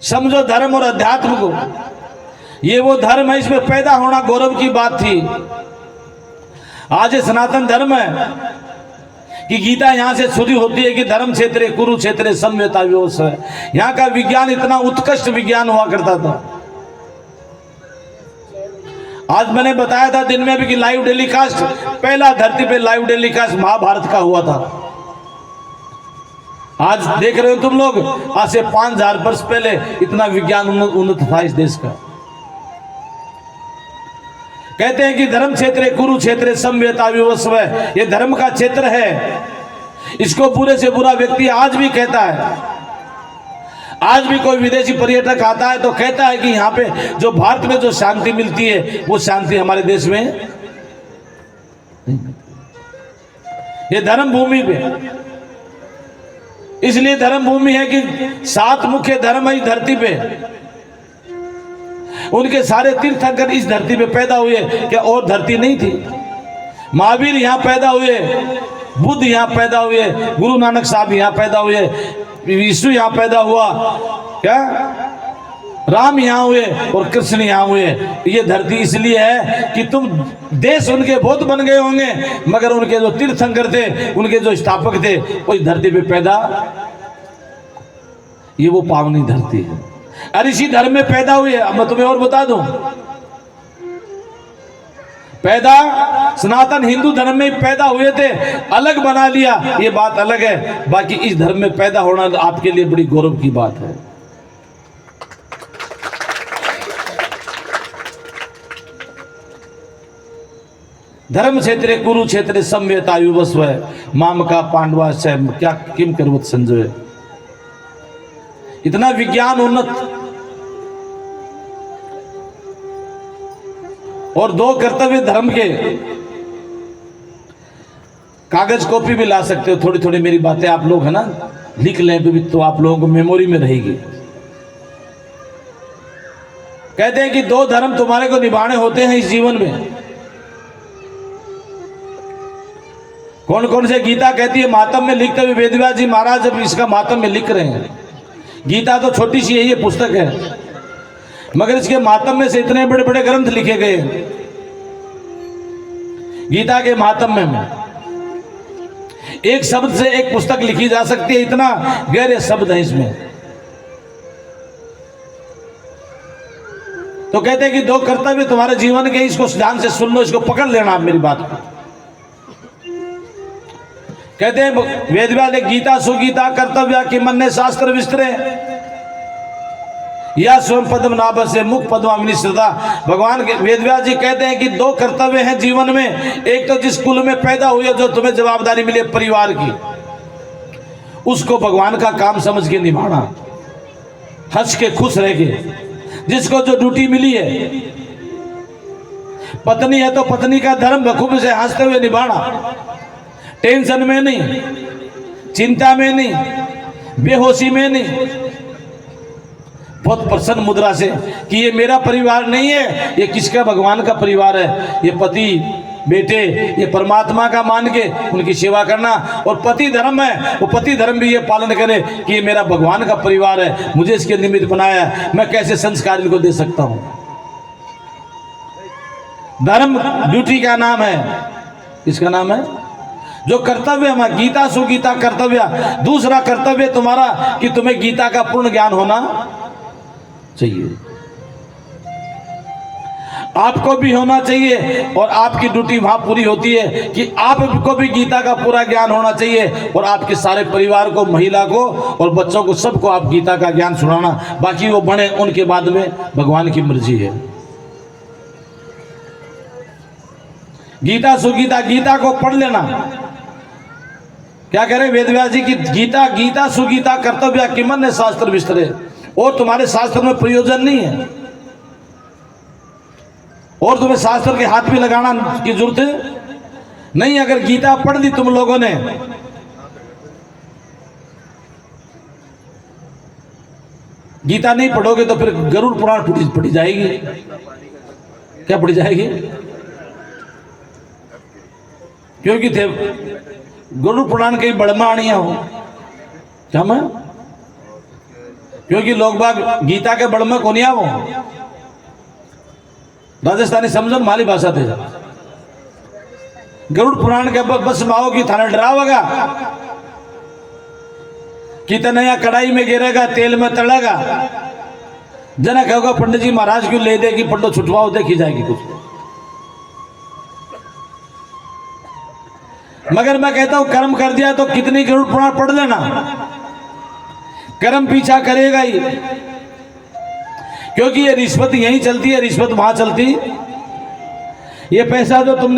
समझो धर्म और अध्यात्म को, ये वो धर्म है, इसमें पैदा होना गौरव की बात थी। आज ये सनातन धर्म है कि गीता यहां से शुरू होती है कि धर्म क्षेत्रे कुरुक्षेत्रे सम्यता व्यवस्था। यहां का विज्ञान इतना उत्कृष्ट विज्ञान हुआ करता था। आज मैंने बताया था दिन में भी कि लाइव टेलीकास्ट, पहला धरती पे लाइव टेलीकास्ट महाभारत का हुआ था। आज देख रहे हो तुम लोग, आज से 5000 वर्ष पहले इतना विज्ञान उन्नत था इस देश का। कहते हैं कि धर्म क्षेत्र कुरुक्षेत्र सम्यता विवस्व, ये धर्म का क्षेत्र है। इसको बुरे से बुरा व्यक्ति आज भी कहता है। आज भी कोई विदेशी पर्यटक आता है तो कहता है कि यहाँ पे जो भारत में जो शांति मिलती है वो शांति हमारे देश में नहीं। ये धर्म भूमि पे, इसलिए धर्म भूमि है कि 7 मुख्य धर्म है इस धरती पे। उनके सारे तीर्थंकर इस धरती पे पैदा हुए, क्या और धरती नहीं थी? महावीर यहाँ पैदा हुए, बुद्ध यहाँ पैदा हुए, गुरु नानक साहब यहाँ पैदा हुए, यीशु यहाँ पैदा हुआ, क्या राम यहाँ हुए और कृष्ण यहाँ हुए। ये धरती इसलिए है कि तुम देश उनके बहुत बन गए होंगे, मगर उनके जो तीर्थंकर थे, उनके जो स्थापक थे, वो इस धरती पे पैदा, ये वो पावनी धरती है। अरे इसी धर्म में पैदा हुए। अब मैं तुम्हें और बता दूं, पैदा सनातन हिंदू धर्म में पैदा हुए थे, अलग बना लिया, ये बात अलग है। बाकी इस धर्म में पैदा होना आपके लिए बड़ी गौरव की बात है। धर्म क्षेत्रे कुरुक्षेत्रे सम्यता विवस्व, माम का पांडवा से क्या किम करवत संजय। इतना विज्ञान उन्नत। और 2 कर्तव्य धर्म के, कागज कॉपी भी ला सकते हो, थोड़ी थोड़ी मेरी बातें आप लोग है ना लिख लें भी तो आप लोगों को मेमोरी में रहेगी। कहते हैं कि 2 धर्म तुम्हारे को निभाने होते हैं इस जीवन में। कौन कौन से? गीता कहती है, मातम में लिखते हुए वेदव्यास जी महाराज जब इसका मातम में लिख रहे हैं। गीता तो छोटी सी है, ये पुस्तक है, मगर इसके मातम में से इतने बड़े बड़े ग्रंथ लिखे गए। गीता के मातम में एक शब्द से एक पुस्तक लिखी जा सकती है, इतना गहरे शब्द है इसमें। तो कहते हैं कि 2 कर्तव्य तुम्हारे जीवन के, इसको ध्यान से सुन लो, इसको पकड़ लेना आप मेरी बात को। कहते हैं वेदव्यास गीता सुगीता कर्तव्य कि मन ने शास्त्र विस्तरे या स्वयं पद्म नाभ से मुख पद्मावनी श्रद्धा। भगवान के वेदव्यास जी कहते हैं कि 2 कर्तव्य हैं जीवन में। एक तो जिस कुल में पैदा हुए, जो तुम्हें जवाबदारी मिले परिवार की, उसको भगवान का काम समझ के निभाना, हंस के खुश रह के। जिसको जो ड्यूटी मिली है, पत्नी है तो पत्नी का धर्म बखूबी से हंसते हुए निभाना, टेंशन में नहीं, चिंता में नहीं, बेहोशी में नहीं, बहुत प्रसन्न मुद्रा से कि ये मेरा परिवार नहीं है, ये किसका? भगवान का परिवार है। ये पति बेटे, ये परमात्मा का मान के उनकी सेवा करना। और पति धर्म है, वो पति धर्म भी ये पालन करे कि ये मेरा भगवान का परिवार है, मुझे इसके निमित्त बनाया है, मैं कैसे संस्कार इनको दे सकता हूं। धर्म ड्यूटी का नाम है। इसका नाम है जो कर्तव्य हमारा, गीता सुगीता कर्तव्य। दूसरा कर्तव्य तुम्हारा कि तुम्हें गीता का पूर्ण ज्ञान होना चाहिए, आपको भी होना चाहिए। और आपकी ड्यूटी वहां पूरी होती है कि आपको भी गीता का पूरा ज्ञान होना चाहिए, और आपके सारे परिवार को, महिला को और बच्चों को, सबको आप गीता का ज्ञान सुनाना। बाकी वो बने उनके बाद में भगवान की मर्जी है। गीता सुगीता, गीता को पढ़ लेना। क्या कह रहे वेदव्यास जी की? गीता गीता सुगीता कर्तव्य कि मन ने शास्त्र विस्तरे। और तुम्हारे शास्त्र में प्रयोजन नहीं है, और तुम्हें शास्त्र के हाथ भी लगाना की जरूरत नहीं। अगर गीता पढ़ ली तुम लोगों ने, गीता नहीं पढ़ोगे तो फिर गरुड़ पुराण पढ़ी जाएगी। क्या पढ़ी जाएगी? क्योंकि थे गरुड़ पुराण कहीं बड़माणिया हो, क्या मैं क्योंकि लोग बाग गीता के बड़ में कोनी आवो राजस्थानी समझो माली भाषा थे गरुड़ पुराण के बस माओ की थाना डरावगा कितने या कढ़ाई में गिरेगा तेल में तड़ेगा जना कहोगा पंडित जी महाराज क्यों ले देगी पंडो छुटवाओ देखी जाएगी कुछ। मगर मैं कहता हूं कर्म कर दिया तो कितनी गरुड़ पुराण पढ़ लेना, कर्म पीछा करेगा ही, क्योंकि ये रिश्वत यहीं चलती है, रिश्वत वहां चलती। ये पैसा जो तुम